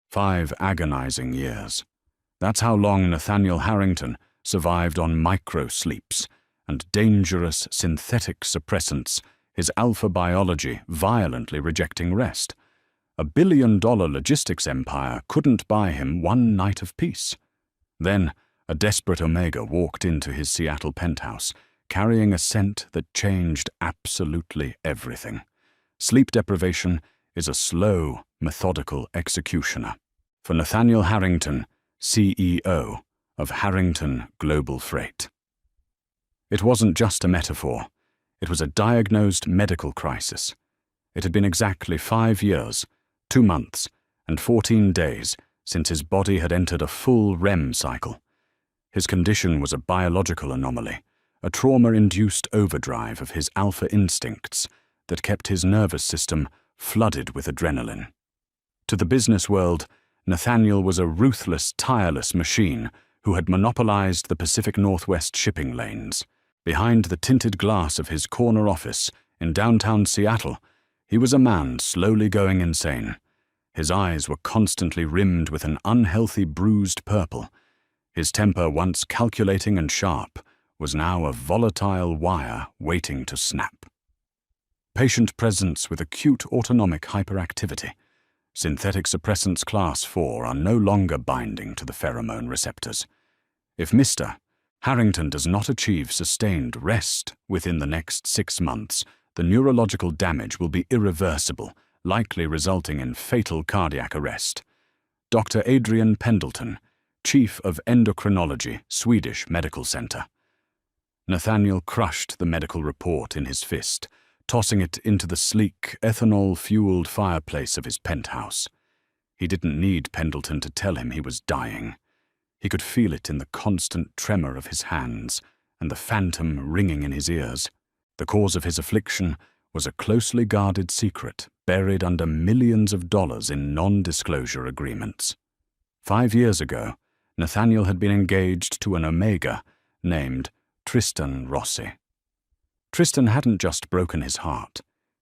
5 agonizing years. That's how long Nathaniel Harrington survived on micro-sleeps and dangerous synthetic suppressants, his alpha biology violently rejecting rest. A billion-dollar logistics empire couldn't buy him one night of peace. Then, a desperate Omega walked into his Seattle penthouse, carrying a scent that changed absolutely everything. Sleep deprivation is a slow, methodical executioner. For Nathaniel Harrington, CEO of Harrington Global Freight. It wasn't just a metaphor. It was a diagnosed medical crisis. It had been exactly 5 years, 2 months, and 14 days since his body had entered a full REM cycle. His condition was a biological anomaly, a trauma-induced overdrive of his alpha instincts that kept his nervous system flooded with adrenaline. To the business world, Nathaniel was a ruthless, tireless machine who had monopolized the Pacific Northwest shipping lanes. Behind the tinted glass of his corner office in downtown Seattle, he was a man slowly going insane. His eyes were constantly rimmed with an unhealthy bruised purple. His temper, once calculating and sharp, was now a volatile wire waiting to snap. Patient presence with acute autonomic hyperactivity. Synthetic suppressants class 4 are no longer binding to the pheromone receptors. If Mr. Harrington does not achieve sustained rest within the next 6 months, the neurological damage will be irreversible, likely resulting in fatal cardiac arrest. Dr. Adrian Pendleton, Chief of Endocrinology, Swedish Medical Center. Nathaniel crushed the medical report in his fist, tossing it into the sleek, ethanol-fueled fireplace of his penthouse. He didn't need Pendleton to tell him he was dying. He could feel it in the constant tremor of his hands and the phantom ringing in his ears. The cause of his affliction was a closely guarded secret buried under millions of dollars in non-disclosure agreements. 5 years ago, Nathaniel had been engaged to an Omega named Tristan Rossi. Tristan hadn't just broken his heart.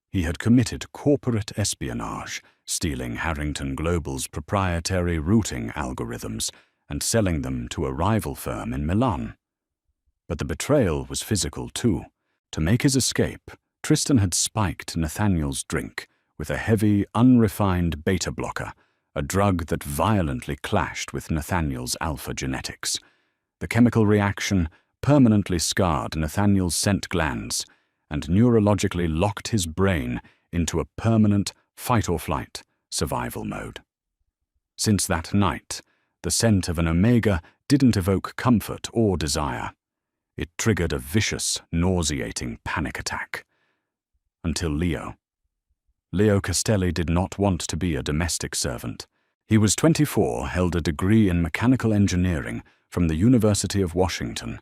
He had committed corporate espionage, stealing Harrington Global's proprietary routing algorithms and selling them to a rival firm in Milan. But the betrayal was physical too. To make his escape, Tristan had spiked Nathaniel's drink with a heavy, unrefined beta blocker, a drug that violently clashed with Nathaniel's alpha genetics. The chemical reaction permanently scarred Nathaniel's scent glands and neurologically locked his brain into a permanent fight-or-flight survival mode. Since that night, the scent of an Omega didn't evoke comfort or desire. It triggered a vicious, nauseating panic attack. Until Leo. Leo Castelli did not want to be a domestic servant. He was 24, held a degree in mechanical engineering from the University of Washington,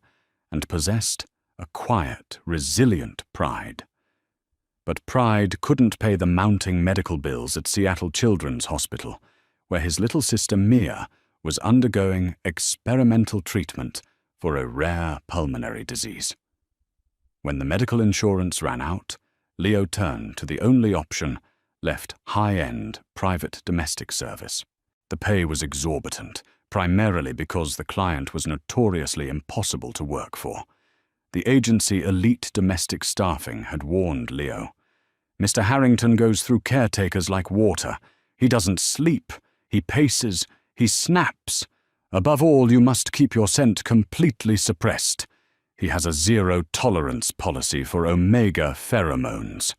and possessed a quiet, resilient pride. But pride couldn't pay the mounting medical bills at Seattle Children's Hospital, where his little sister Mia was undergoing experimental treatment for a rare pulmonary disease. When the medical insurance ran out, Leo turned to the only option left: high-end private domestic service. The pay was exorbitant, primarily because the client was notoriously impossible to work for. The agency Elite Domestic Staffing had warned Leo. Mr. Harrington goes through caretakers like water. He doesn't sleep. He paces. He snaps. Above all, you must keep your scent completely suppressed. He has a zero-tolerance policy for Omega pheromones.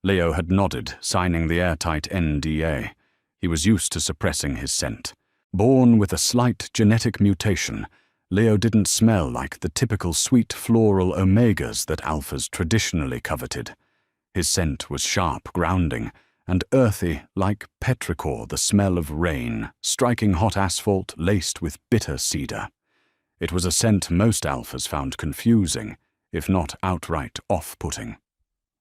Leo had nodded, signing the airtight NDA. He was used to suppressing his scent. Born with a slight genetic mutation, Leo didn't smell like the typical sweet floral Omegas that alphas traditionally coveted. His scent was sharp, grounding, and earthy like petrichor, the smell of rain, striking hot asphalt laced with bitter cedar. It was a scent most alphas found confusing, if not outright off-putting.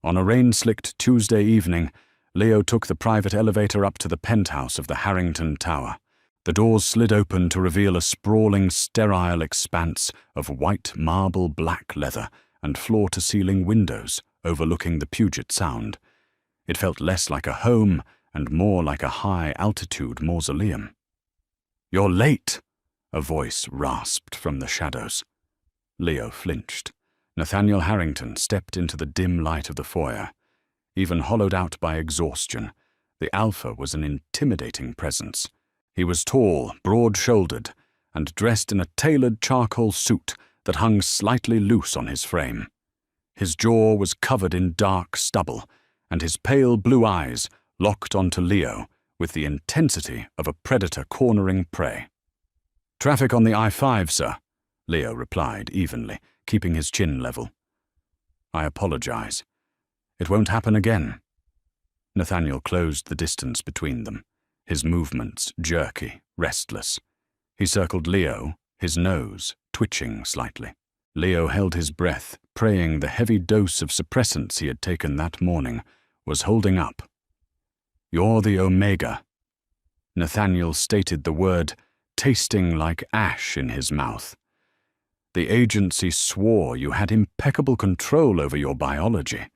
On a rain-slicked Tuesday evening, Leo took the private elevator up to the penthouse of the Harrington Tower. The doors slid open to reveal a sprawling, sterile expanse of white marble black leather and floor-to-ceiling windows overlooking the Puget Sound. It felt less like a home and more like a high-altitude mausoleum. "You're late," a voice rasped from the shadows. Leo flinched. Nathaniel Harrington stepped into the dim light of the foyer. Even hollowed out by exhaustion, the Alpha was an intimidating presence. He was tall, broad-shouldered, and dressed in a tailored charcoal suit that hung slightly loose on his frame. His jaw was covered in dark stubble, and his pale blue eyes locked onto Leo with the intensity of a predator cornering prey. "Traffic on the I-5, sir," Leo replied evenly, keeping his chin level. "I apologize. It won't happen again." Nathaniel closed the distance between them, his movements jerky, restless. He circled Leo, his nose twitching slightly. Leo held his breath, praying the heavy dose of suppressants he had taken that morning was holding up. "You're the Omega." Nathaniel stated the word, tasting like ash in his mouth. "The agency swore you had impeccable control over your biology.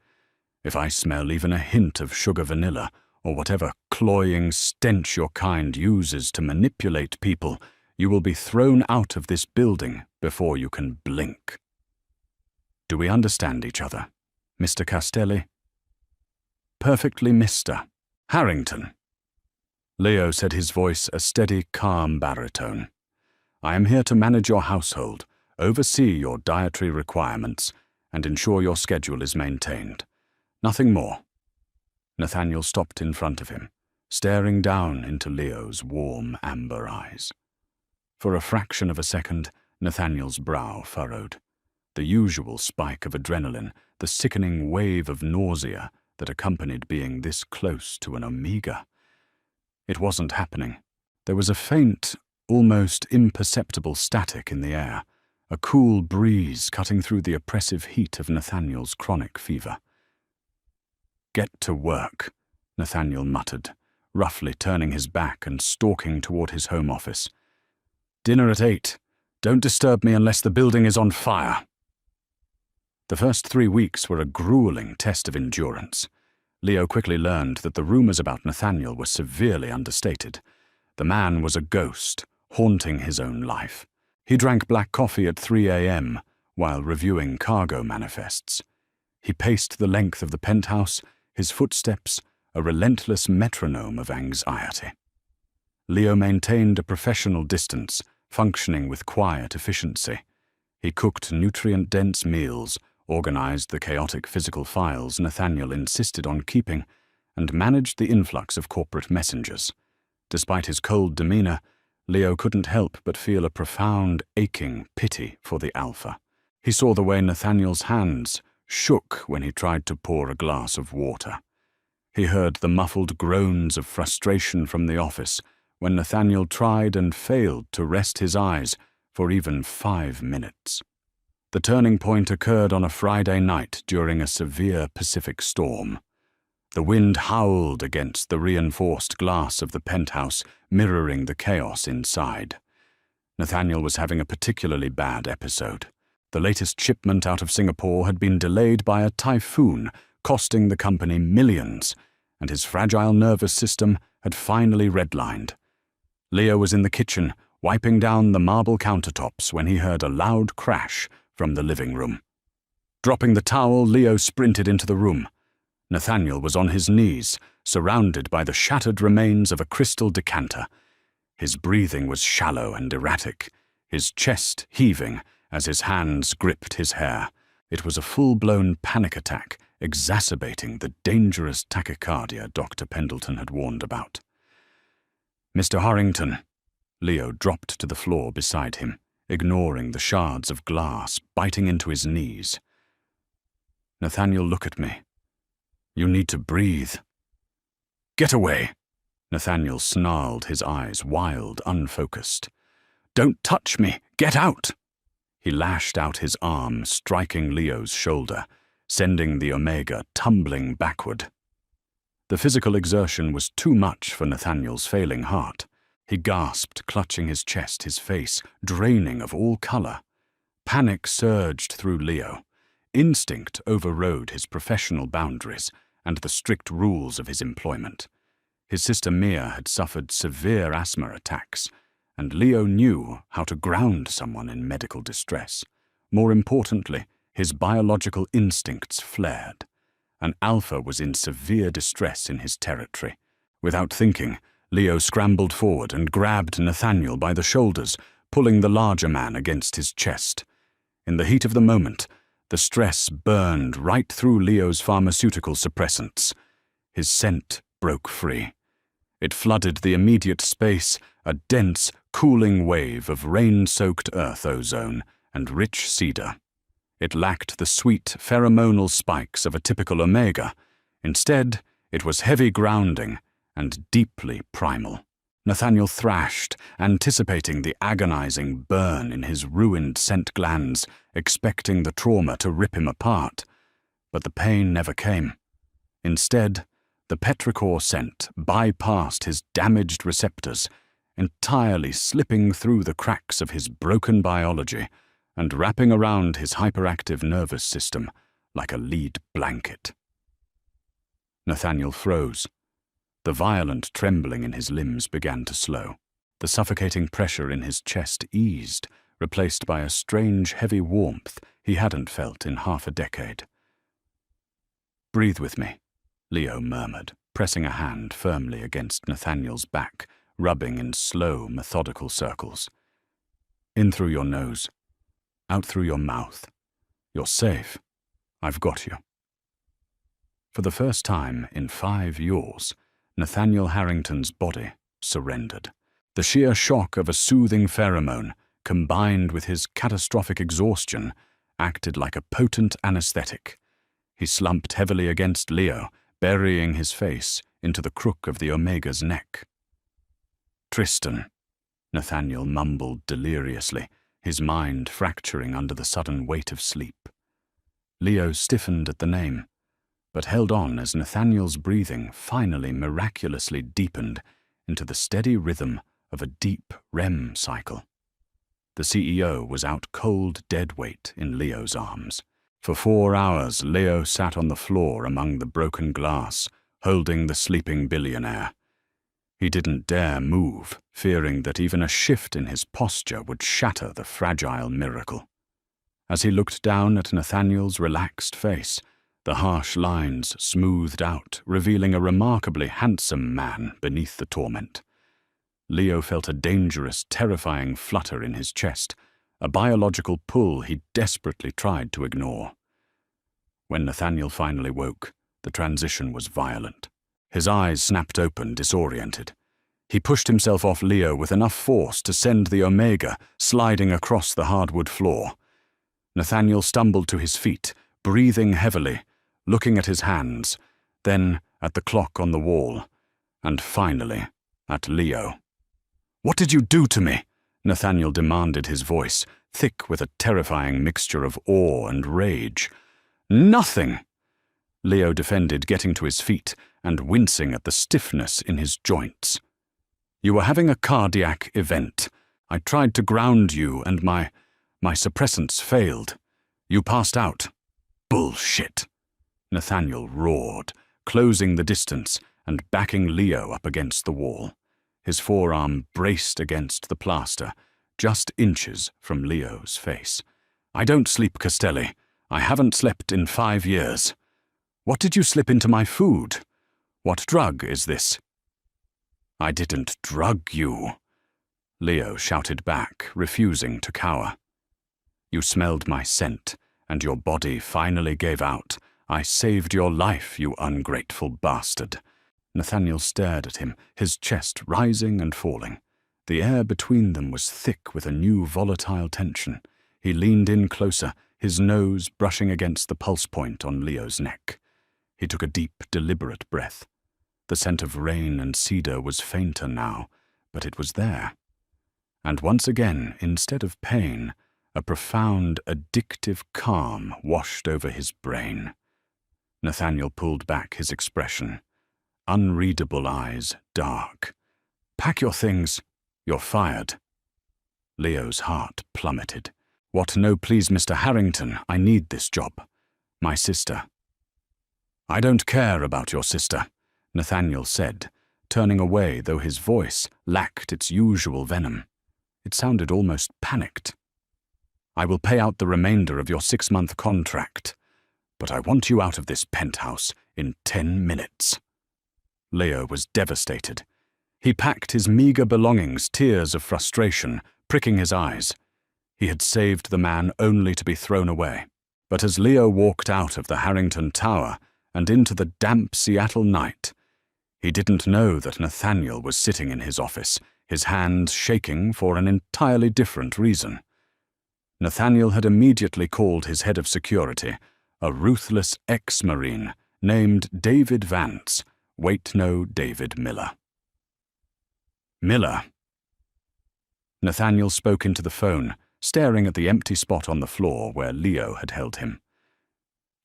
If I smell even a hint of sugar vanilla, or whatever cloying stench your kind uses to manipulate people, you will be thrown out of this building before you can blink." "Do we understand each other, Mr. Castelli?" "Perfectly, Mr. Harrington." Leo said, his voice a steady, calm baritone. "I am here to manage your household, oversee your dietary requirements, and ensure your schedule is maintained. Nothing more." Nathaniel stopped in front of him, staring down into Leo's warm amber eyes. For a fraction of a second, Nathaniel's brow furrowed. The usual spike of adrenaline, the sickening wave of nausea that accompanied being this close to an Omega. It wasn't happening. There was a faint, almost imperceptible static in the air, a cool breeze cutting through the oppressive heat of Nathaniel's chronic fever. "Get to work," Nathaniel muttered, roughly turning his back and stalking toward his home office. "Dinner at 8. Don't disturb me unless the building is on fire." The first 3 weeks were a grueling test of endurance. Leo quickly learned that the rumors about Nathaniel were severely understated. The man was a ghost, haunting his own life. He drank black coffee at 3 a.m. while reviewing cargo manifests. He paced the length of the penthouse, his footsteps a relentless metronome of anxiety. Leo maintained a professional distance, functioning with quiet efficiency. He cooked nutrient-dense meals, organized the chaotic physical files Nathaniel insisted on keeping, and managed the influx of corporate messengers. Despite his cold demeanor, Leo couldn't help but feel a profound, aching pity for the Alpha. He saw the way Nathaniel's hands shook when he tried to pour a glass of water. He heard the muffled groans of frustration from the office when Nathaniel tried and failed to rest his eyes for even 5 minutes. The turning point occurred on a Friday night during a severe Pacific storm. The wind howled against the reinforced glass of the penthouse, mirroring the chaos inside. Nathaniel was having a particularly bad episode. The latest shipment out of Singapore had been delayed by a typhoon, costing the company millions, and his fragile nervous system had finally redlined. Leo was in the kitchen, wiping down the marble countertops when he heard a loud crash from the living room. Dropping the towel, Leo sprinted into the room. Nathaniel was on his knees, surrounded by the shattered remains of a crystal decanter. His breathing was shallow and erratic, his chest heaving as his hands gripped his hair. It was a full-blown panic attack, exacerbating the dangerous tachycardia Dr. Pendleton had warned about. "Mr. Harrington." Leo dropped to the floor beside him, ignoring the shards of glass biting into his knees. "Nathaniel, look at me. You need to breathe." "Get away!" Nathaniel snarled, his eyes wild, unfocused. "Don't touch me! Get out!" He lashed out his arm, striking Leo's shoulder, sending the Omega tumbling backward. The physical exertion was too much for Nathaniel's failing heart. He gasped, clutching his chest, his face draining of all color. Panic surged through Leo. Instinct overrode his professional boundaries and the strict rules of his employment. His sister Mia had suffered severe asthma attacks, and Leo knew how to ground someone in medical distress. More importantly, his biological instincts flared. An alpha was in severe distress in his territory. Without thinking, Leo scrambled forward and grabbed Nathaniel by the shoulders, pulling the larger man against his chest. In the heat of the moment, the stress burned right through Leo's pharmaceutical suppressants. His scent broke free. It flooded the immediate space, a dense, cooling wave of rain-soaked earth ozone and rich cedar. It lacked the sweet, pheromonal spikes of a typical omega. Instead, it was heavy grounding and deeply primal. Nathaniel thrashed, anticipating the agonizing burn in his ruined scent glands, expecting the trauma to rip him apart. But the pain never came. Instead, the petrichor scent bypassed his damaged receptors, entirely slipping through the cracks of his broken biology and wrapping around his hyperactive nervous system like a lead blanket. Nathaniel froze. The violent trembling in his limbs began to slow. The suffocating pressure in his chest eased, replaced by a strange, heavy warmth he hadn't felt in half a decade. "Breathe with me," Leo murmured, pressing a hand firmly against Nathaniel's back, rubbing in slow, methodical circles. "In through your nose, out through your mouth. You're safe. I've got you." For the first time in 5 years, Nathaniel Harrington's body surrendered. The sheer shock of a soothing pheromone, combined with his catastrophic exhaustion, acted like a potent anesthetic. He slumped heavily against Leo, burying his face into the crook of the Omega's neck. "Tristan," Nathaniel mumbled deliriously, his mind fracturing under the sudden weight of sleep. Leo stiffened at the name, but held on as Nathaniel's breathing finally miraculously deepened into the steady rhythm of a deep REM cycle. The CEO was out cold dead weight in Leo's arms. For 4 hours, Leo sat on the floor among the broken glass, holding the sleeping billionaire. He didn't dare move, fearing that even a shift in his posture would shatter the fragile miracle. As he looked down at Nathaniel's relaxed face, the harsh lines smoothed out, revealing a remarkably handsome man beneath the torment. Leo felt a dangerous, terrifying flutter in his chest, a biological pull he desperately tried to ignore. When Nathaniel finally woke, the transition was violent. His eyes snapped open, disoriented. He pushed himself off Leo with enough force to send the Omega sliding across the hardwood floor. Nathaniel stumbled to his feet, breathing heavily, looking at his hands, then at the clock on the wall, and finally at Leo. "What did you do to me?" Nathaniel demanded, his voice thick with a terrifying mixture of awe and rage. "Nothing," Leo defended, getting to his feet and wincing at the stiffness in his joints. "You were having a cardiac event. I tried to ground you and my suppressants failed. You passed out." "Bullshit," Nathaniel roared, closing the distance and backing Leo up against the wall. His forearm braced against the plaster, just inches from Leo's face. "I don't sleep, Castelli. I haven't slept in 5 years. What did you slip into my food? What drug is this?" "I didn't drug you," Leo shouted back, refusing to cower. "You smelled my scent, and your body finally gave out. I saved your life, you ungrateful bastard." Nathaniel stared at him, his chest rising and falling. The air between them was thick with a new volatile tension. He leaned in closer, his nose brushing against the pulse point on Leo's neck. He took a deep, deliberate breath. The scent of rain and cedar was fainter now, but it was there. And once again, instead of pain, a profound, addictive calm washed over his brain. Nathaniel pulled back his expression. Unreadable eyes, dark. "Pack your things. You're fired." Leo's heart plummeted. "What? No, please, Mr. Harrington. I need this job. My sister." "I don't care about your sister," Nathaniel said, turning away though his voice lacked its usual venom. It sounded almost panicked. "I will pay out the remainder of your 6-month contract, but I want you out of this penthouse in 10 minutes. Leo was devastated. He packed his meager belongings, tears of frustration pricking his eyes. He had saved the man only to be thrown away. But as Leo walked out of the Harrington Tower and into the damp Seattle night, he didn't know that Nathaniel was sitting in his office, his hands shaking for an entirely different reason. Nathaniel had immediately called his head of security, a ruthless ex-Marine named David Vance, David Miller. Miller. Nathaniel spoke into the phone, staring at the empty spot on the floor where Leo had held him.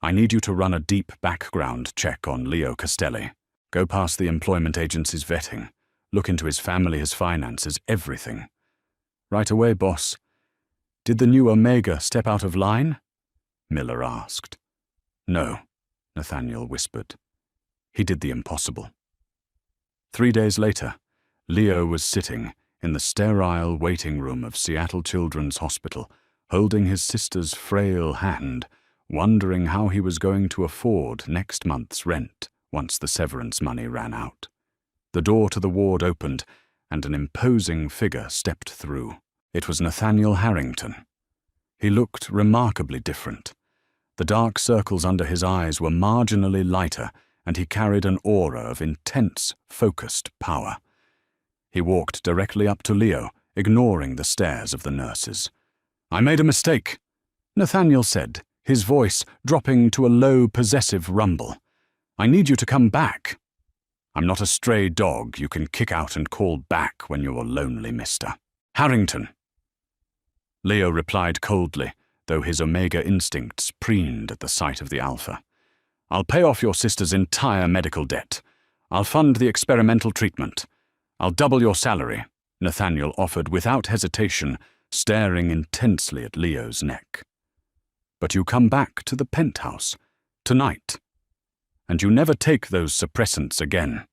"I need you to run a deep background check on Leo Castelli. Go past the employment agency's vetting. Look into his family, his finances, everything." "Right away, boss." "Did the new Omega step out of line?" Miller asked. "No," Nathaniel whispered. "He did the impossible." 3 days later, Leo was sitting in the sterile waiting room of Seattle Children's Hospital, holding his sister's frail hand, wondering how he was going to afford next month's rent once the severance money ran out. The door to the ward opened, and an imposing figure stepped through. It was Nathaniel Harrington. He looked remarkably different. The dark circles under his eyes were marginally lighter, and he carried an aura of intense, focused power. He walked directly up to Leo, ignoring the stares of the nurses. "I made a mistake," Nathaniel said, his voice dropping to a low, possessive rumble. "I need you to come back. I'm not a stray dog you can kick out and call back when you're lonely, mister. Harrington." Leo replied coldly, though his Omega instincts preened at the sight of the Alpha. "I'll pay off your sister's entire medical debt. I'll fund the experimental treatment. I'll double your salary," Nathaniel offered without hesitation, staring intensely at Leo's neck. "But you come back to the penthouse, tonight. And you never take those suppressants again."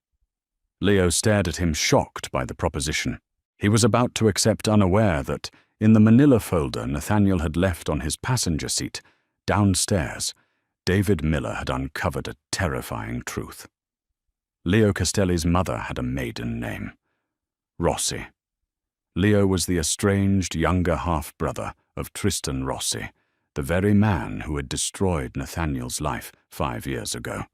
Leo stared at him, shocked by the proposition. He was about to accept, unaware that, in the manila folder Nathaniel had left on his passenger seat, downstairs, David Miller had uncovered a terrifying truth. Leo Castelli's mother had a maiden name. Rossi. Leo was the estranged younger half-brother of Tristan Rossi, the very man who had destroyed Nathaniel's life 5 years ago.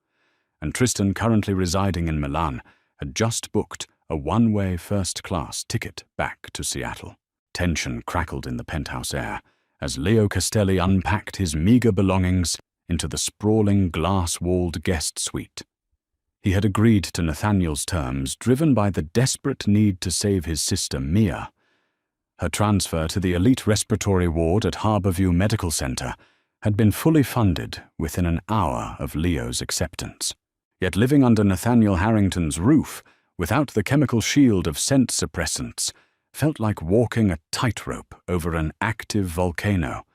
And Tristan, currently residing in Milan, had just booked a one-way first-class ticket back to Seattle. Tension crackled in the penthouse air as Leo Castelli unpacked his meager belongings into the sprawling glass-walled guest suite. He had agreed to Nathaniel's terms, driven by the desperate need to save his sister Mia. Her transfer to the elite respiratory ward at Harborview Medical Center had been fully funded within an hour of Leo's acceptance. Yet living under Nathaniel Harrington's roof, without the chemical shield of scent suppressants, felt like walking a tightrope over an active volcano.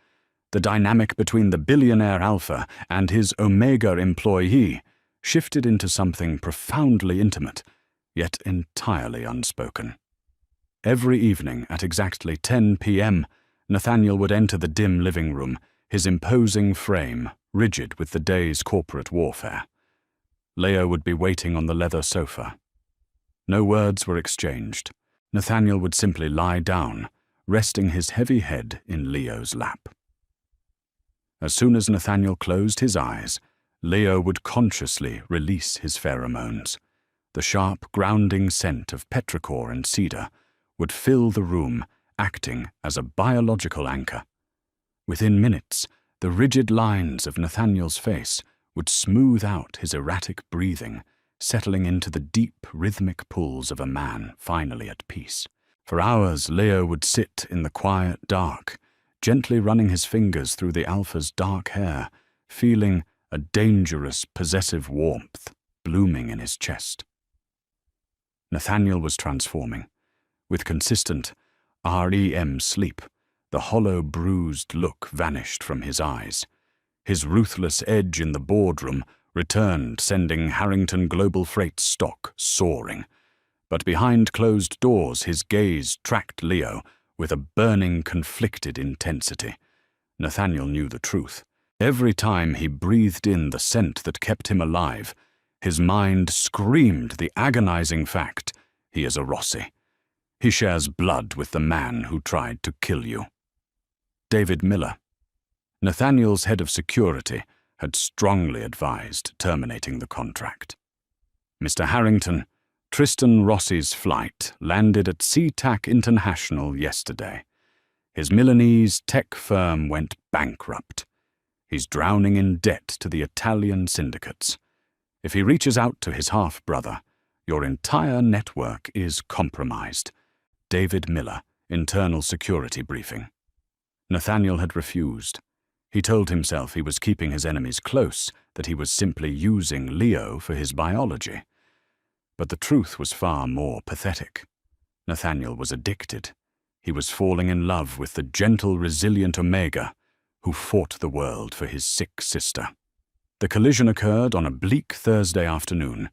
The dynamic between the billionaire Alpha and his Omega employee shifted into something profoundly intimate, yet entirely unspoken. Every evening at exactly 10 p.m., Nathaniel would enter the dim living room, his imposing frame rigid with the day's corporate warfare. Leo would be waiting on the leather sofa. No words were exchanged. Nathaniel would simply lie down, resting his heavy head in Leo's lap. As soon as Nathaniel closed his eyes, Leo would consciously release his pheromones. The sharp, grounding scent of petrichor and cedar would fill the room, acting as a biological anchor. Within minutes, the rigid lines of Nathaniel's face would smooth out his erratic breathing, settling into the deep, rhythmic pulls of a man finally at peace. For hours, Leo would sit in the quiet dark, gently running his fingers through the Alpha's dark hair, feeling a dangerous, possessive warmth blooming in his chest. Nathaniel was transforming. With consistent REM sleep, the hollow, bruised look vanished from his eyes. His ruthless edge in the boardroom returned, sending Harrington Global Freight's stock soaring. But behind closed doors his gaze tracked Leo with a burning, conflicted intensity. Nathaniel knew the truth. Every time he breathed in the scent that kept him alive, his mind screamed the agonizing fact: he is a Rossi. He shares blood with the man who tried to kill you. David Miller. Nathaniel's head of security had strongly advised terminating the contract. Mr. Harrington, Tristan Rossi's flight landed at SeaTac International yesterday. His Milanese tech firm went bankrupt. He's drowning in debt to the Italian syndicates. If he reaches out to his half-brother, your entire network is compromised. David Miller, Internal Security Briefing. Nathaniel had refused. He told himself he was keeping his enemies close, that he was simply using Leo for his biology. But the truth was far more pathetic. Nathaniel was addicted. He was falling in love with the gentle, resilient Omega, who fought the world for his sick sister. The collision occurred on a bleak Thursday afternoon.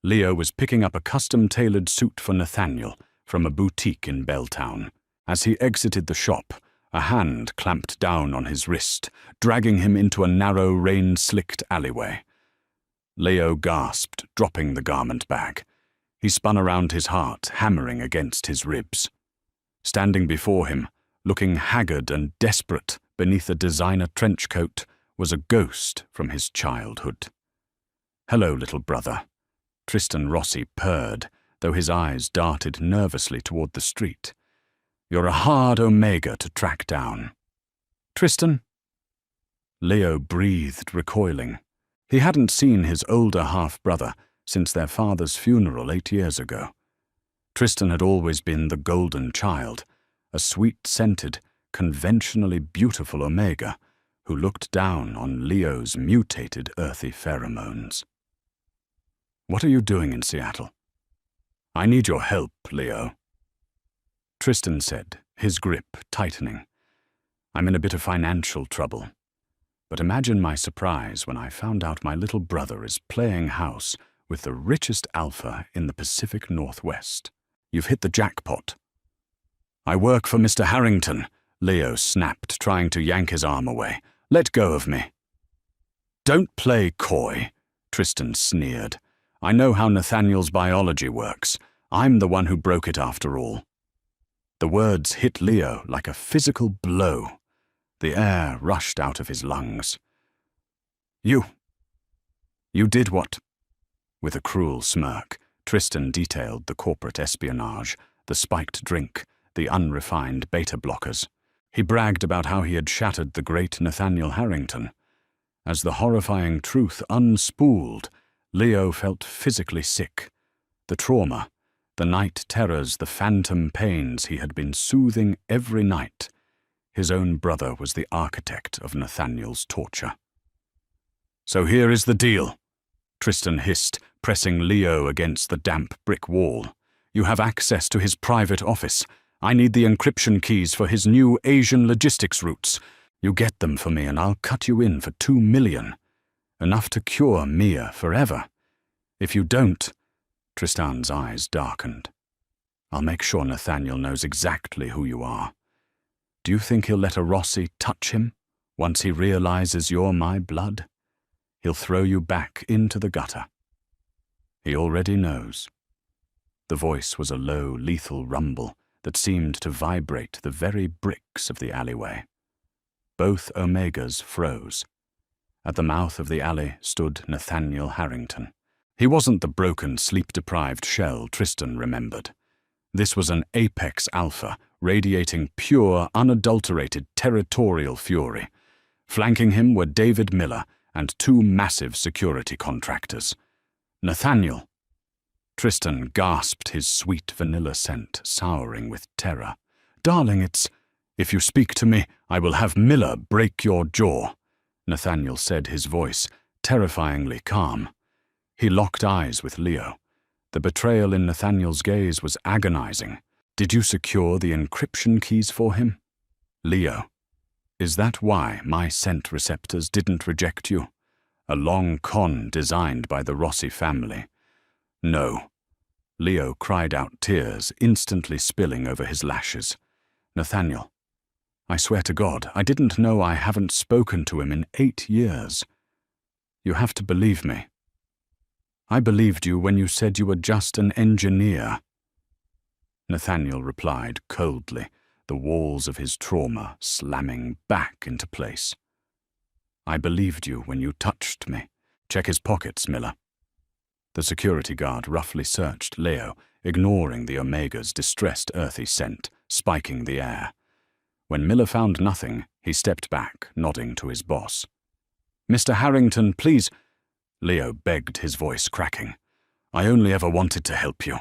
Leo was picking up a custom-tailored suit for Nathaniel from a boutique in Belltown. As he exited the shop, a hand clamped down on his wrist, dragging him into a narrow, rain-slicked alleyway. Leo gasped, dropping the garment bag. He spun around his heart, hammering against his ribs. Standing before him, looking haggard and desperate beneath a designer trench coat, was a ghost from his childhood. "Hello, little brother," Tristan Rossi purred, though his eyes darted nervously toward the street. "You're a hard Omega to track down." "Tristan?" Leo breathed, recoiling. He hadn't seen his older half-brother since their father's funeral 8 years ago. Tristan had always been the golden child, a sweet-scented, conventionally beautiful Omega who looked down on Leo's mutated earthy pheromones. "What are you doing in Seattle?" "I need your help, Leo," Tristan said, his grip tightening. "I'm in a bit of financial trouble. But imagine my surprise when I found out my little brother is playing house with the richest alpha in the Pacific Northwest. You've hit the jackpot." "I work for Mr. Harrington," Leo snapped, trying to yank his arm away. "Let go of me." "Don't play coy," Tristan sneered. "I know how Nathaniel's biology works. I'm the one who broke it after all." The words hit Leo like a physical blow. The air rushed out of his lungs. You did what?" With a cruel smirk, Tristan detailed the corporate espionage, the spiked drink, the unrefined beta blockers. He bragged about how he had shattered the great Nathaniel Harrington. As the horrifying truth unspooled, Leo felt physically sick. The trauma, the night terrors, the phantom pains he had been soothing every night. His own brother was the architect of Nathaniel's torture. "So here is the deal," Tristan hissed, pressing Leo against the damp brick wall. "You have access to his private office. I need the encryption keys for his new Asian logistics routes. You get them for me and I'll cut you in for $2 million. Enough to cure Mia forever. If you don't," Tristan's eyes darkened, "I'll make sure Nathaniel knows exactly who you are. Do you think he'll let a Rossi touch him once he realizes you're my blood? He'll throw you back into the gutter. He already knows." The voice was a low, lethal rumble that seemed to vibrate the very bricks of the alleyway. Both Omegas froze. At the mouth of the alley stood Nathaniel Harrington. He wasn't the broken, sleep-deprived shell Tristan remembered. This was an apex alpha, radiating pure, unadulterated territorial fury. Flanking him were David Miller and 2 massive security contractors. "Nathaniel!" Tristan gasped, his sweet vanilla scent souring with terror. "Darling, if you speak to me, I will have Miller break your jaw," Nathaniel said, his voice terrifyingly calm. He locked eyes with Leo. The betrayal in Nathaniel's gaze was agonizing. "Did you secure the encryption keys for him?" "Leo, is that why my scent receptors didn't reject you? A long con designed by the Rossi family." "No." Leo cried out, tears instantly spilling over his lashes. Nathaniel, I swear to God, I didn't know. I haven't spoken to him in 8 years. You have to believe me. I believed you when you said you were just an engineer. Nathaniel replied coldly, the walls of his trauma slamming back into place. I believed you when you touched me. Check his pockets, Miller. The security guard roughly searched Leo, ignoring the Omega's distressed earthy scent, spiking the air. When Miller found nothing, he stepped back, nodding to his boss. Mr. Harrington, please. Leo begged, his voice cracking. I only ever wanted to help you.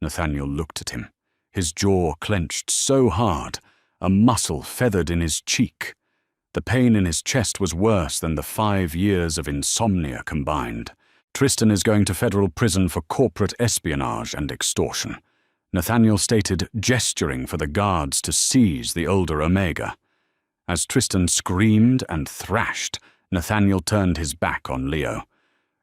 Nathaniel looked at him, his jaw clenched so hard, a muscle feathered in his cheek. The pain in his chest was worse than the 5 years of insomnia combined. Tristan is going to federal prison for corporate espionage and extortion, Nathaniel stated, gesturing for the guards to seize the older Omega. As Tristan screamed and thrashed, Nathaniel turned his back on Leo.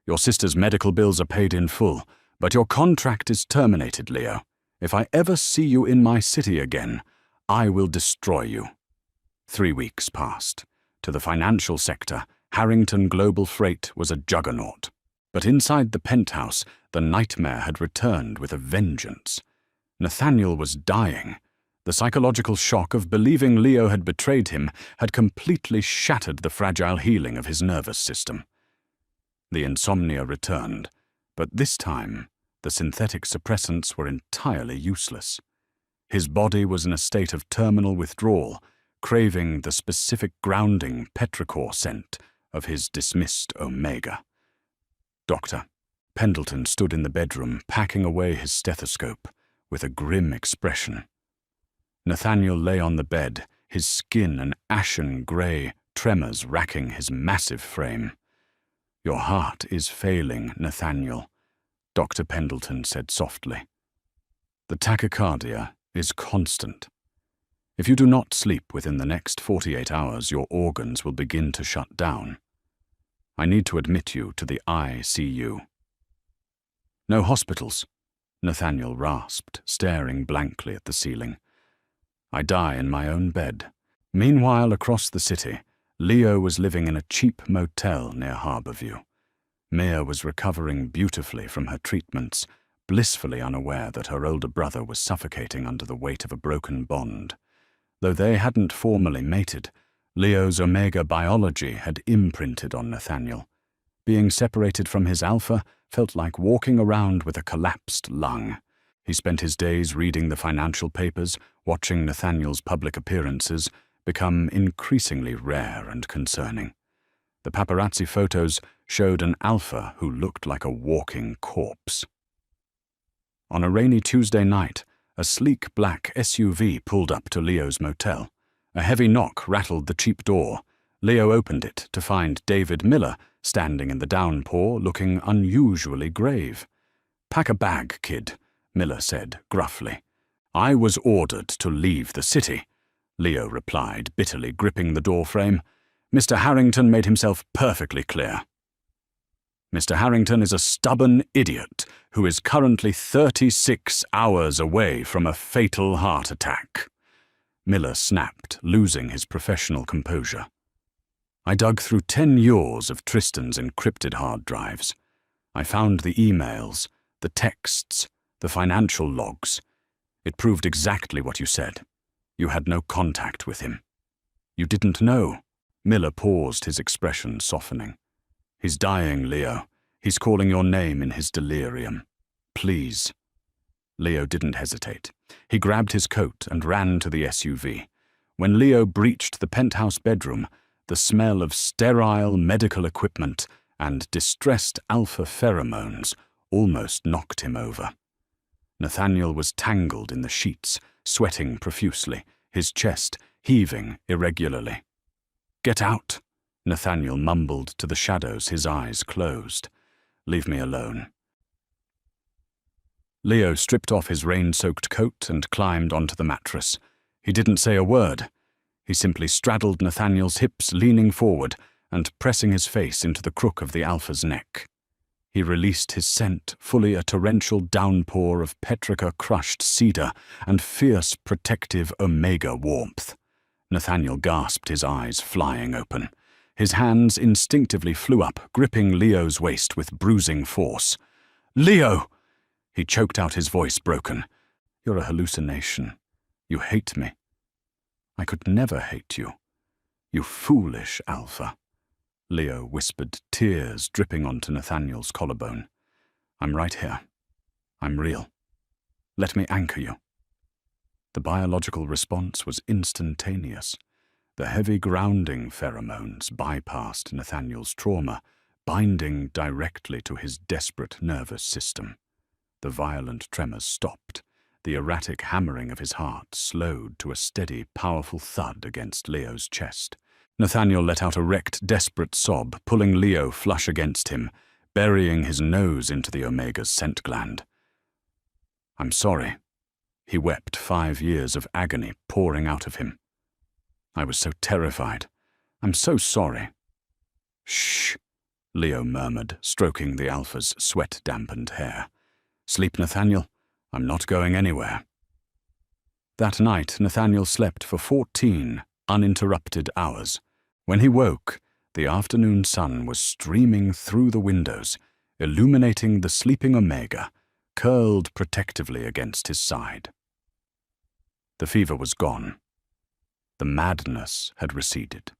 Your sister's medical bills are paid in full, but your contract is terminated, Leo. If I ever see you in my city again, I will destroy you. 3 weeks passed. To the financial sector, Harrington Global Freight was a juggernaut. But inside the penthouse, the nightmare had returned with a vengeance. Nathaniel was dying. The psychological shock of believing Leo had betrayed him had completely shattered the fragile healing of his nervous system. The insomnia returned, but this time the synthetic suppressants were entirely useless. His body was in a state of terminal withdrawal, craving the specific grounding petrichor scent of his dismissed Omega. Dr. Pendleton stood in the bedroom, packing away his stethoscope, with a grim expression. Nathaniel lay on the bed, his skin an ashen grey, tremors racking his massive frame. Your heart is failing, Nathaniel, Dr. Pendleton said softly. The tachycardia is constant. If you do not sleep within the next 48 hours, your organs will begin to shut down. I need to admit you to the ICU. No hospitals, Nathaniel rasped, staring blankly at the ceiling. I die in my own bed. Meanwhile, across the city, Leo was living in a cheap motel near Harborview. Mia was recovering beautifully from her treatments, blissfully unaware that her older brother was suffocating under the weight of a broken bond. Though they hadn't formally mated, Leo's Omega biology had imprinted on Nathaniel. Being separated from his alpha felt like walking around with a collapsed lung. He spent his days reading the financial papers, watching Nathaniel's public appearances become increasingly rare and concerning. The paparazzi photos showed an alpha who looked like a walking corpse. On a rainy Tuesday night, a sleek black SUV pulled up to Leo's motel. A heavy knock rattled the cheap door. Leo opened it to find David Miller standing in the downpour, looking unusually grave. "Pack a bag, kid," Miller said gruffly. "I was ordered to leave the city," Leo replied, bitterly gripping the doorframe. "Mr. Harrington made himself perfectly clear." "Mr. Harrington is a stubborn idiot who is currently 36 hours away from a fatal heart attack," Miller snapped, losing his professional composure. I dug through 10 years of Tristan's encrypted hard drives. I found the emails, the texts, the financial logs. It proved exactly what you said. You had no contact with him. You didn't know. Miller paused, his expression softening. "He's dying, Leo. He's calling your name in his delirium. Please." Leo didn't hesitate. He grabbed his coat and ran to the SUV. When Leo breached the penthouse bedroom, the smell of sterile medical equipment and distressed alpha pheromones almost knocked him over. Nathaniel was tangled in the sheets, sweating profusely, his chest heaving irregularly. "Get out," Nathaniel mumbled to the shadows, his eyes closed. "Leave me alone." Leo stripped off his rain-soaked coat and climbed onto the mattress. He didn't say a word. He simply straddled Nathaniel's hips, leaning forward and pressing his face into the crook of the alpha's neck. He released his scent, fully a torrential downpour of petrica-crushed cedar and fierce protective omega warmth. Nathaniel gasped, his eyes flying open. His hands instinctively flew up, gripping Leo's waist with bruising force. "Leo!" He choked out, his voice broken. "You're a hallucination. You hate me. I could never hate you. You foolish alpha." Leo whispered, tears dripping onto Nathaniel's collarbone. "I'm right here. I'm real. Let me anchor you." The biological response was instantaneous. The heavy grounding pheromones bypassed Nathaniel's trauma, binding directly to his desperate nervous system. The violent tremors stopped. The erratic hammering of his heart slowed to a steady, powerful thud against Leo's chest. Nathaniel let out a wrecked, desperate sob, pulling Leo flush against him, burying his nose into the Omega's scent gland. "I'm sorry." He wept, 5 years of agony pouring out of him. "I was so terrified. I'm so sorry." "Shh," Leo murmured, stroking the alpha's sweat-dampened hair. "Sleep, Nathaniel. I'm not going anywhere." That night, Nathaniel slept for 14 uninterrupted hours. When he woke, the afternoon sun was streaming through the windows, illuminating the sleeping Omega, curled protectively against his side. The fever was gone. The madness had receded.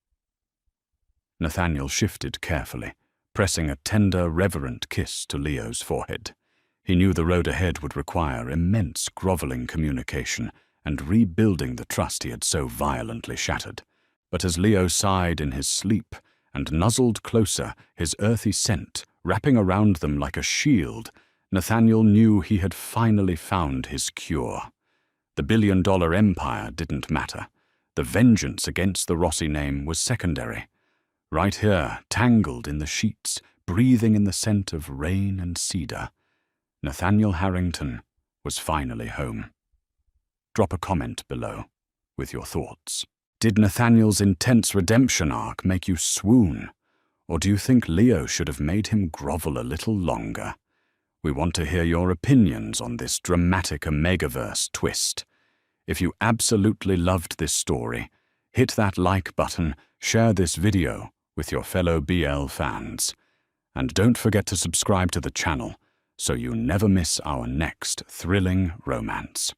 Nathaniel shifted carefully, pressing a tender, reverent kiss to Leo's forehead. He knew the road ahead would require immense groveling communication and rebuilding the trust he had so violently shattered. But as Leo sighed in his sleep and nuzzled closer, his earthy scent wrapping around them like a shield, Nathaniel knew he had finally found his cure. The billion-dollar empire didn't matter. The vengeance against the Rossi name was secondary. Right here, tangled in the sheets, breathing in the scent of rain and cedar, Nathaniel Harrington was finally home. Drop a comment below with your thoughts. Did Nathaniel's intense redemption arc make you swoon? Or do you think Leo should have made him grovel a little longer? We want to hear your opinions on this dramatic Omegaverse twist. If you absolutely loved this story, hit that like button, share this video with your fellow BL fans. And don't forget to subscribe to the channel so you never miss our next thrilling romance.